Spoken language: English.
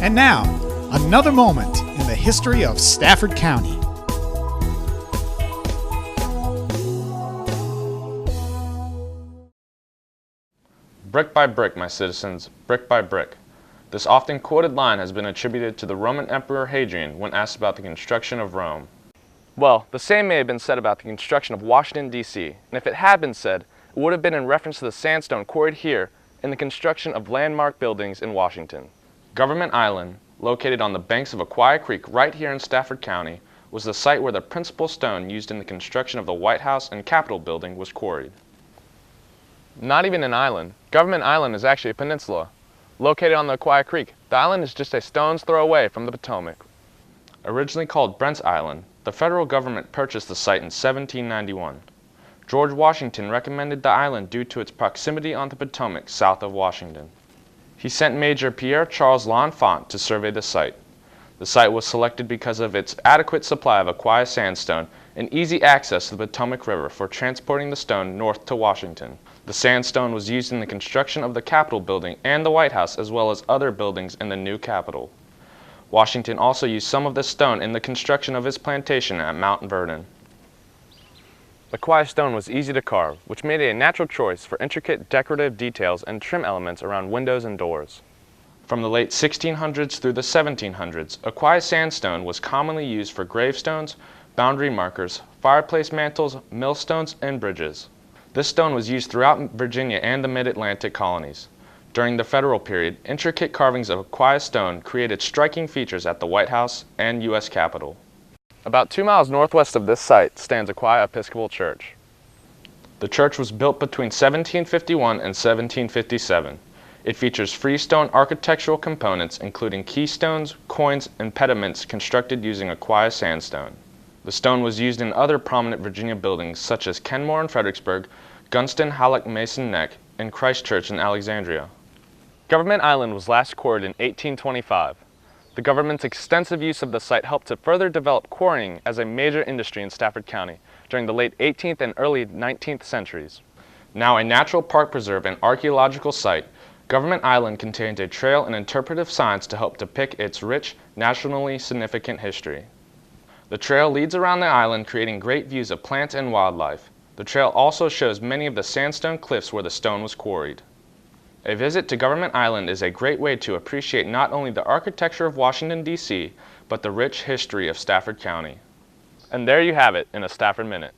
And now, another moment in the history of Stafford County. Brick by brick, my citizens, brick by brick. This often quoted line has been attributed to the Roman Emperor Hadrian when asked about the construction of Rome. Well, the same may have been said about the construction of Washington, D.C., and if it had been said, it would have been in reference to the sandstone quarried here in the construction of landmark buildings in Washington. Government Island, located on the banks of Aquia Creek right here in Stafford County, was the site where the principal stone used in the construction of the White House and Capitol building was quarried. Not even an island. Government Island is actually a peninsula. Located on the Aquia Creek, the island is just a stone's throw away from the Potomac. Originally called Brent's Island, the federal government purchased the site in 1791. George Washington recommended the island due to its proximity on the Potomac south of Washington. He sent Major Pierre Charles L'Enfant to survey the site. The site was selected because of its adequate supply of Aquia sandstone and easy access to the Potomac River for transporting the stone north to Washington. The sandstone was used in the construction of the Capitol building and the White House, as well as other buildings in the new Capitol. Washington also used some of this stone in the construction of his plantation at Mount Vernon. The Aquia stone was easy to carve, which made it a natural choice for intricate decorative details and trim elements around windows and doors. From the late 1600s through the 1700s, Aquia sandstone was commonly used for gravestones, boundary markers, fireplace mantles, millstones, and bridges. This stone was used throughout Virginia and the mid-Atlantic colonies. During the federal period, intricate carvings of Aquia stone created striking features at the White House and U.S. Capitol. About 2 miles northwest of this site stands Aquia Episcopal Church. The church was built between 1751 and 1757. It features freestone architectural components including keystones, coins, and pediments constructed using Aquia sandstone. The stone was used in other prominent Virginia buildings such as Kenmore in Fredericksburg, Gunston Halleck Mason Neck, and Christ Church in Alexandria. Government Island was last quarried in 1825. The government's extensive use of the site helped to further develop quarrying as a major industry in Stafford County during the late 18th and early 19th centuries. Now a natural park preserve and archaeological site, Government Island contains a trail and interpretive signs to help depict its rich, nationally significant history. The trail leads around the island, creating great views of plants and wildlife. The trail also shows many of the sandstone cliffs where the stone was quarried. A visit to Government Island is a great way to appreciate not only the architecture of Washington, D.C., but the rich history of Stafford County. And there you have it in a Stafford Minute.